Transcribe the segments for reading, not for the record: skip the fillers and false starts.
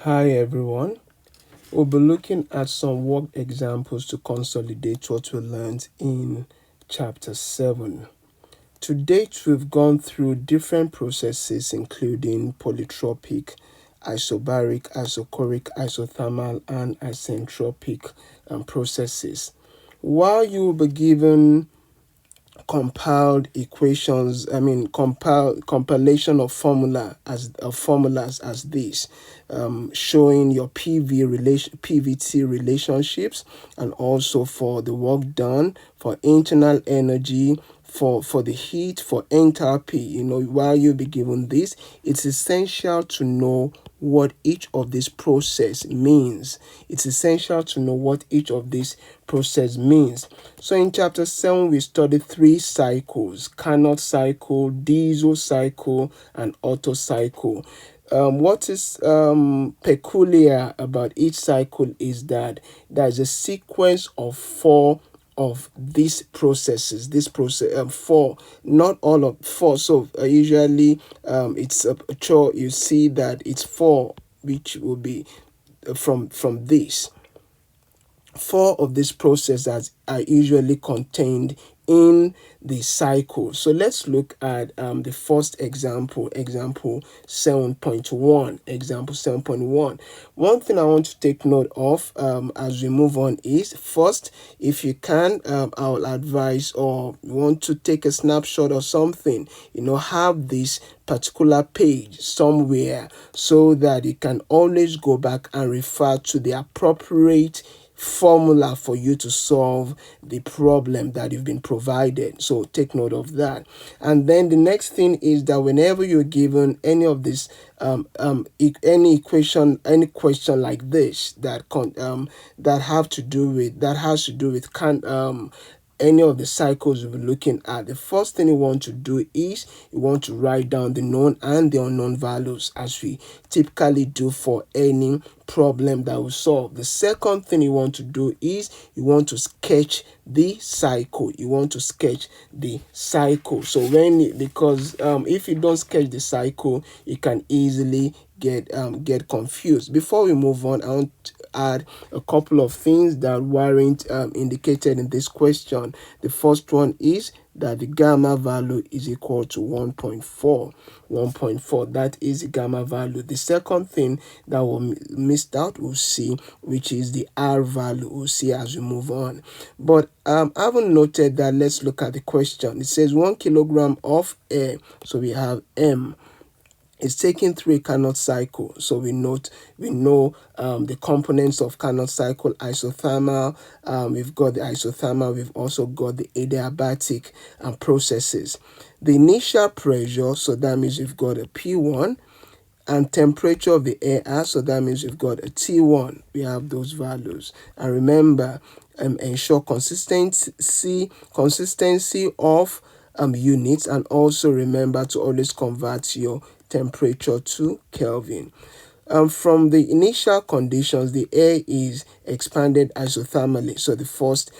Hi everyone. We'll be looking at some work examples to consolidate what we learned in chapter 7. To date, we've gone through different processes including polytropic, isobaric, isochoric, isothermal, and isentropic processes. While you will be given compiled equations, compilation of formulas as this, showing your PVT relationships, and also for the work done, for internal energy, for the heat, for enthalpy. While you'll be given this, it's essential to know what each of these process means. It's essential to know what each of these process means. So in chapter 7, we studied 3 cycles: Carnot cycle, diesel cycle, and Otto cycle. What is peculiar about each cycle is that there's a sequence of 4 of these processes. This process, 4, not all of 4. So usually it's a chore. You see that it's 4, which will be from this. 4 of these processes are usually contained in the cycle. So let's look at the first example 7.1. Example 7.1. One thing I want to take note of as we move on is, first, if you can, I will advise, or want to take a snapshot or something, have this particular page somewhere so that you can always go back and refer to the appropriate formula for you to solve the problem that you've been provided. So take note of that. And then the next thing is that whenever you're given any of this any equation, any question like this that has to do with any of the cycles we'll be looking at, the first thing you want to do is you want to write down the known and the unknown values, as we typically do for any problem that we solve. The second thing you want to do is you want to sketch the cycle. So because if you don't sketch the cycle, you can easily get confused. Before we move on, I want to add a couple of things that weren't indicated in this question. The first one is that the gamma value is equal to 1.4. That is the gamma value. The second thing that we missed out, we'll see, which is the R value. We'll see as we move on. But I haven't noted that. Let's look at the question. It says 1 kilogram of air. So we have M. It's taken through a Carnot cycle. So we know the components of Carnot cycle: isothermal. We've got the isothermal. We've also got the adiabatic processes. The initial pressure, so that means we've got a P1, and temperature of the air, so that means we've got a T1. We have those values. And remember, ensure consistency of units, and also remember to always convert your temperature to Kelvin. From the initial conditions, the air is expanded isothermally. So the first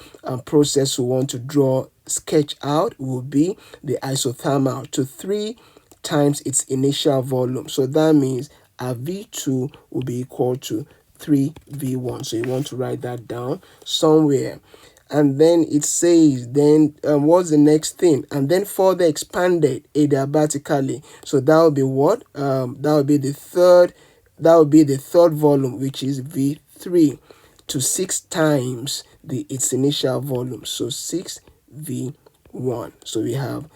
process we want to sketch out will be the isothermal to 3 times its initial volume. So that means our V2 will be equal to 3V1. So you want to write that down somewhere. And then it says, what's the next thing? And then further expanded adiabatically. So that will be what? That will be the third volume, which is V3, to 6 times its initial volume. So 6V1. So we have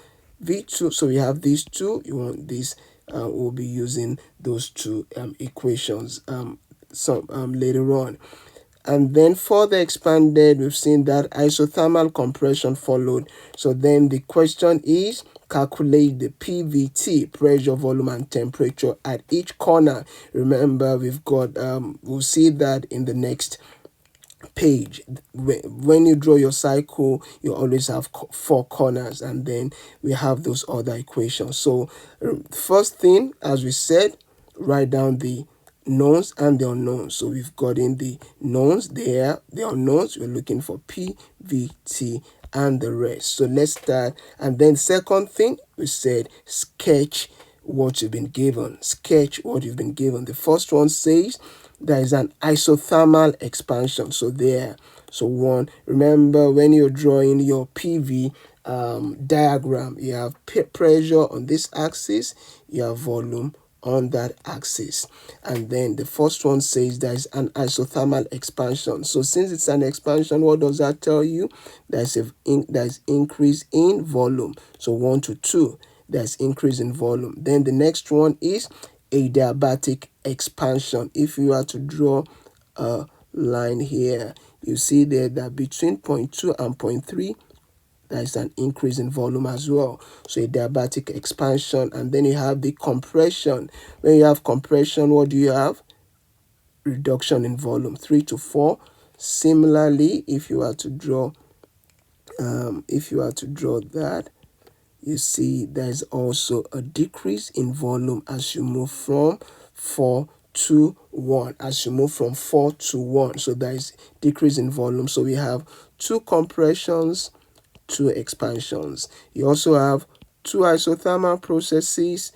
V2. So we have these two. You want this? We'll be using those two equations later on. And then further expanded, we've seen that isothermal compression followed. So then the question is, calculate the PVT, pressure, volume, and temperature at each corner. Remember, we've got, we'll see that in the next page. When you draw your cycle, you always have 4 corners, and then we have those other equations. So first thing, as we said, write down the knowns and the unknowns. So we've got in the knowns there, the unknowns, we're looking for P, V, T, and the rest. So let's start. And then second thing, we said sketch what you've been given. Sketch what you've been given. The first one says there is an isothermal expansion. So there. So one, remember when you're drawing your PV diagram, you have pressure on this axis, you have volume on that axis. And then the first one says there is an isothermal expansion. So since it's an expansion, what does that tell you? There's increase in volume. So 1 to 2, there's increase in volume. Then the next one is a diabatic expansion. If you are to draw a line here, you see there that between 0.2 and 0.3, there is an increase in volume as well. So a diabatic expansion. And then you have the compression. When you have compression, what do you have? Reduction in volume, 3 to 4. Similarly, if you are to draw that, you see there's also a decrease in volume as you move from 4 to 1. As you move from 4 to 1, so there is decrease in volume. So we have 2 compressions, 2 expansions. You also have 2 isothermal processes,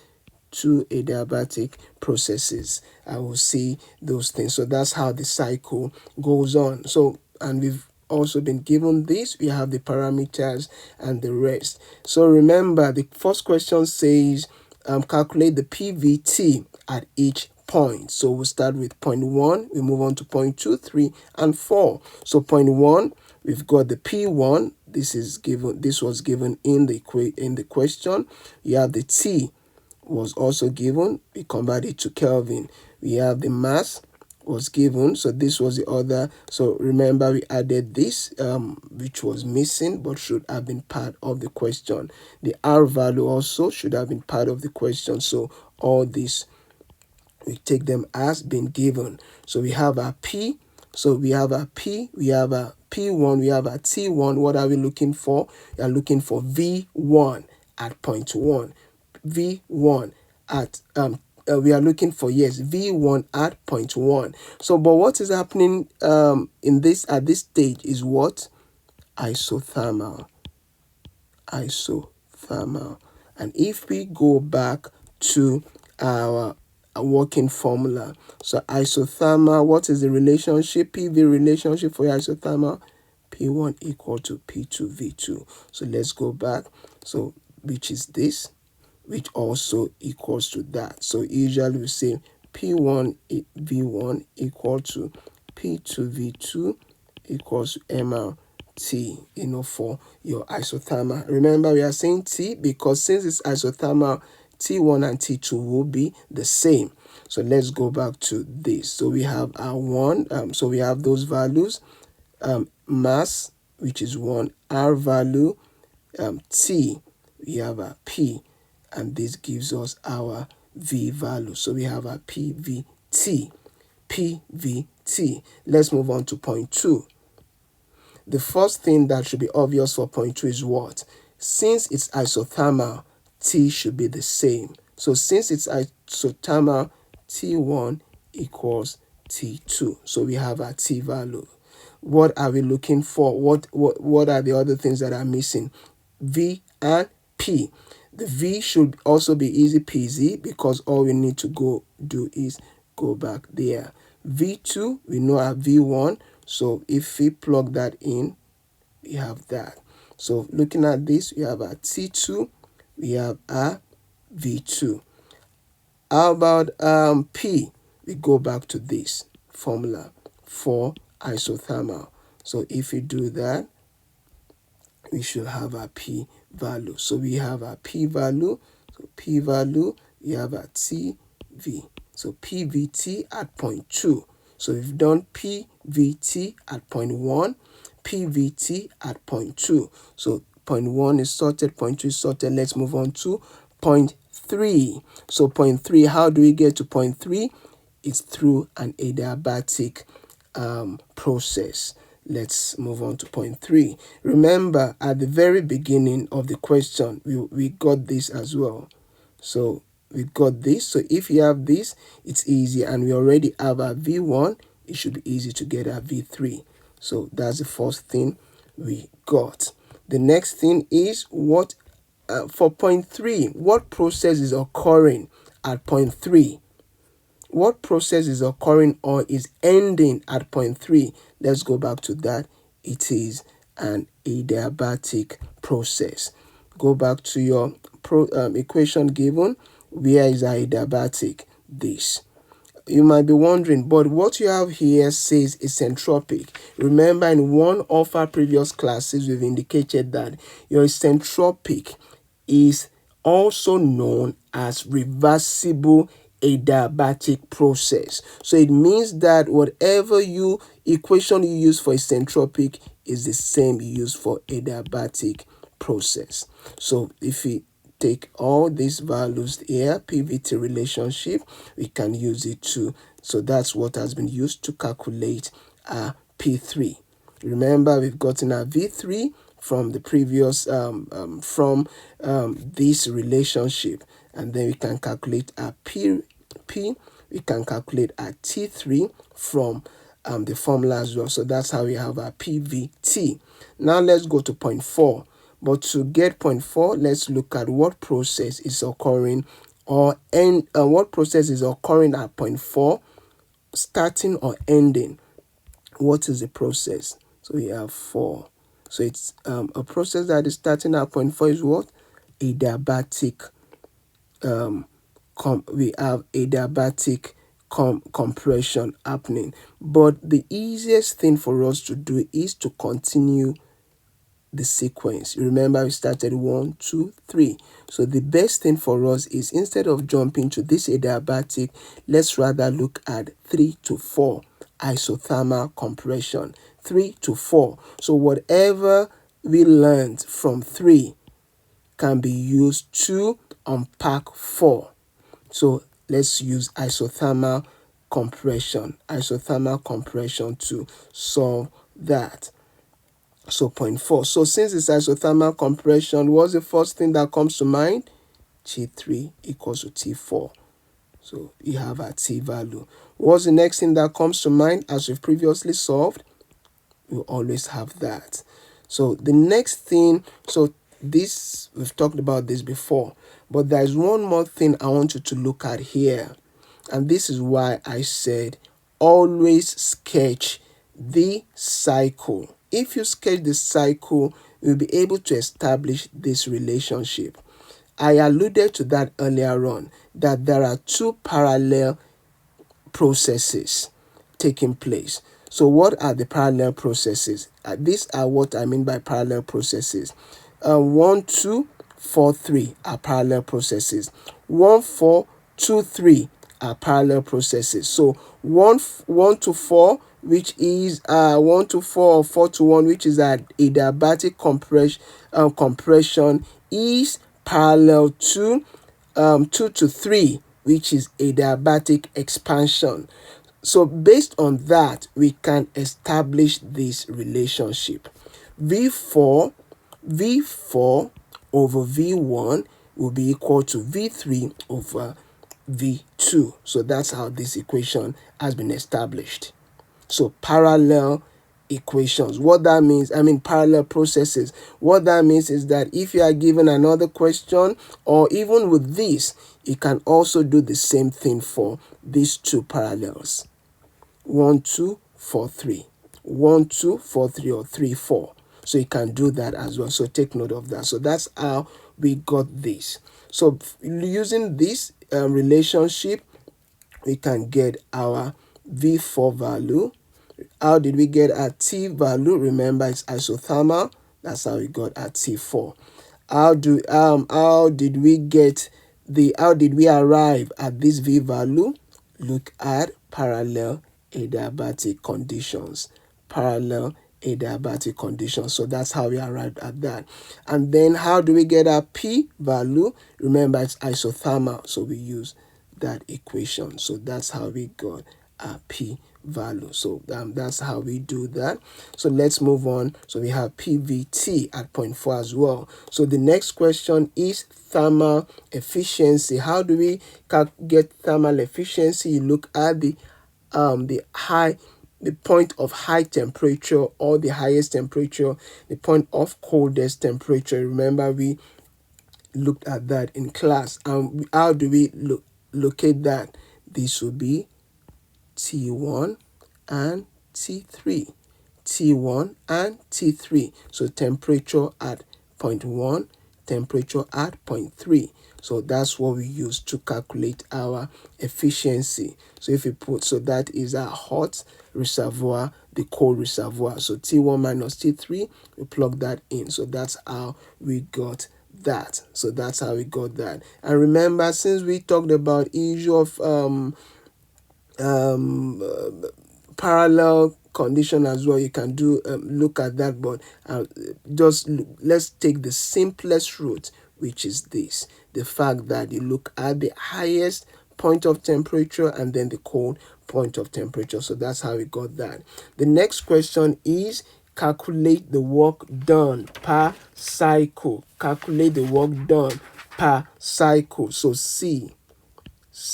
2 adiabatic processes. I will see those things. So that's how the cycle goes on. So, and we've also been given this. We have the parameters and the rest. So remember, the first question says calculate the PVT at each point. So we'll start with point 1, we move on to point 2, 3, and 4. So point 1, we've got the P1. This was given in the question. You have the T was also given. We convert it to Kelvin. We have the mass was given, so this was the other. So remember, we added this which was missing but should have been part of the question. The R value also should have been part of the question. So all this, we take them as being given. So we have a P. So we have a P, we have a P1, we have a T1. What are we looking for? We are looking for V1 at point 1. V1 at we are looking for, yes, V1 at point 1. So but what is happening in this at this stage is what? Isothermal. And if we go back to our working formula, so isothermal, what is the relationship, PV relationship for isothermal? P1 equal to P2 V2. So let's go back. So which is this, which also equals to that. So usually we say P1 V1 equal to P2 V2 equals to MRT, for your isothermal. Remember, we are saying T because since it's isothermal, T1 and T2 will be the same. So let's go back to this. So we have our 1, so we have those values, mass, which is 1, R value, T, we have a P, and this gives us our V value. So we have a PVT. Let's move on to point 2. The first thing that should be obvious for point 2 is what? Since it's isothermal, T should be the same. So since it's isothermal, T1 equals T2. So we have our T value. What are we looking for? What are the other things that are missing? V and P. The V should also be easy peasy because all we need to do is go back there. V2, we know our V1. So if we plug that in, we have that. So looking at this, we have our T2, we have our V2. How about P? We go back to this formula for isothermal. So if we do that, we should have our P value. So we have our P value. So P value, we have our TV. So PVT at point 2. So we've done PVT at point 1, PVT at point 2. So point 1 is sorted, point 2 is sorted. Let's move on to point 3. So point 3, how do we get to point 3? It's through an adiabatic process. Let's move on to point 3. Remember, at the very beginning of the question, we got this as well. So we got this. So if you have this, it's easy. And we already have our V1. It should be easy to get our V3. So that's the first thing we got. The next thing is what for point 3, what process is occurring at point 3? What process is occurring or is ending at point 3? Let's go back to that. It is an adiabatic process. Go back to your equation given. Where is adiabatic? This. You might be wondering, but what you have here says isentropic. Remember, in one of our previous classes, we've indicated that your isentropic is also known as reversible adiabatic process. So it means that whatever equation you use for isentropic is the same you use for adiabatic process. So if we take all these values here, PVT relationship, we can use it too. So that's what has been used to calculate our P3. Remember, we've gotten our V3 from the previous this relationship, and then we can calculate our P. We can calculate our T3 from the formula as well. So that's how we have our PVT. Now let's go to point 4. But to get point 4, let's look at what process is occurring what process is occurring at point 4, starting or ending. What is the process? So we have 4. So it's a process that is starting at point 4 is what? Adiabatic. We have adiabatic compression happening. But the easiest thing for us to do is to continue the sequence. Remember, we started 1, 2, 3. So the best thing for us is, instead of jumping to this adiabatic, let's rather look at 3 to 4 isothermal compression. 3 to 4. So whatever we learned from 3 can be used to unpack 4. So let's use isothermal compression to solve that. So point 4. So since it's isothermal compression, what's the first thing that comes to mind? T3 equals to T4. So you have a T value. What's the next thing that comes to mind as we've previously solved? We always have that. So the next thing, so this, we've talked about this before, but there's one more thing I want you to look at here. And this is why I said always sketch the cycle. If you sketch the cycle, you'll be able to establish this relationship. I alluded to that earlier on, that there are 2 parallel processes taking place. So what are the parallel processes? These are what I mean by parallel processes. 1, 2, 4, 3 are parallel processes. 1, 4, 2, 3 are parallel processes. So 1 to 4, which is 1 to 4 or 4 to 1, which is an adiabatic compression, is parallel to 2 to 3, which is adiabatic expansion. So based on that, we can establish this relationship. V4 over V1 will be equal to V3 over V2. So that's how this equation has been established. So parallel equations. What that means, parallel processes. What that means is that if you are given another question, or even with this, you can also do the same thing for these 2 parallels. 1, 2, 4, 3. 1, 2, 4, 3, or 3, 4. So you can do that as well. So take note of that. So that's how we got this. So using this relationship, we can get our V4 value. How did we get our T value? Remember, it's isothermal. That's how we got our T4. How did we arrive at this V value? Look at parallel adiabatic conditions. So that's how we arrived at that. And then how do we get our P value? Remember, it's isothermal, so we use that equation. So that's how we got our P value. So that's how we do that. So let's move on. So we have PVT at point 4 as well. So the next question is thermal efficiency. How do we get thermal efficiency? You look at the point of high temperature or the highest temperature, the point of coldest temperature. Remember, we looked at that in class. And how do we locate that? This will be T1 and T3. T1 and T3. So temperature at point 1, temperature at point 3. So that's what we use to calculate our efficiency. So if we put, so that is our hot reservoir, the cold reservoir. So T1 minus T3, we plug that in. So that's how we got that. So that's how we got that. And remember, since we talked about issue of parallel condition as well, you can do look at that, but let's take the simplest route, which is this: the fact that you look at the highest point of temperature and then the cold point of temperature. So that's how we got that. The next question is calculate the work done per cycle. Calculate the work done per cycle. So C,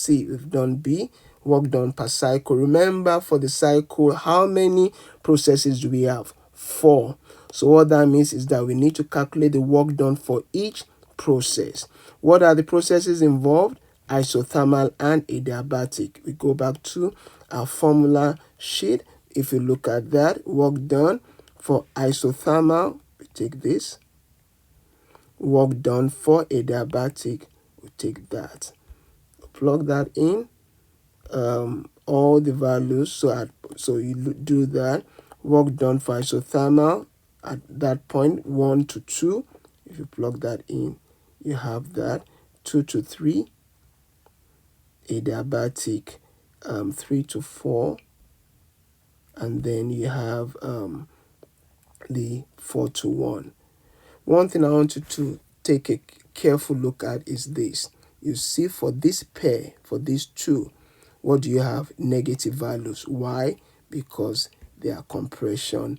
we've done B, work done per cycle. Remember, for the cycle, how many processes do we have? 4. So what that means is that we need to calculate the work done for each process. What are the processes involved? Isothermal and adiabatic. We go back to our formula sheet. If you look at that, work done for isothermal, we take this. Work done for adiabatic, we take that. Plug that in, all the values. So you do that. Work done for isothermal at that point 1 to 2. If you plug that in, you have that. 2 to 3. Adiabatic 3 to 4, and then you have the 4 to 1. One thing I want you to take a careful look at is this. You see, for this pair, for these two, what do you have? Negative values. Why? Because they are compression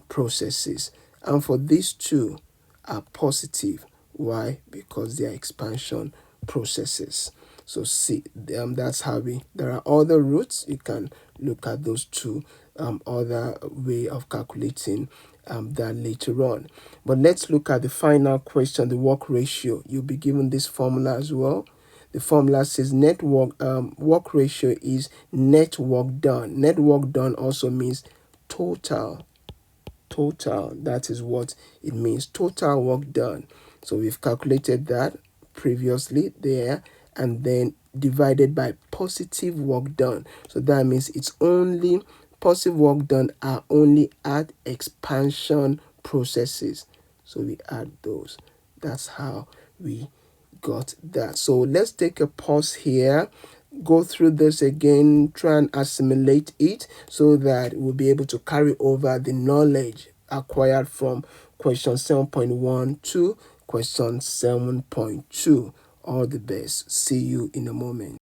processes. And for these two are positive. Why? Because they are expansion processes. So see, that's how there are other routes. You can look at those two other way of calculating that later on. But let's look at the final question, the work ratio. You'll be given this formula as well. The formula says work ratio is net work done. Net work done also means total. That is what it means, total work done. So we've calculated that previously there, and then divided by positive work done. So that means it's only positive work done are only at expansion processes. So we add those. That's how we got that. So let's take a pause here, go through this again, try and assimilate it so that we'll be able to carry over the knowledge acquired from question 7.1 to question 7.2. All the best. See you in a moment.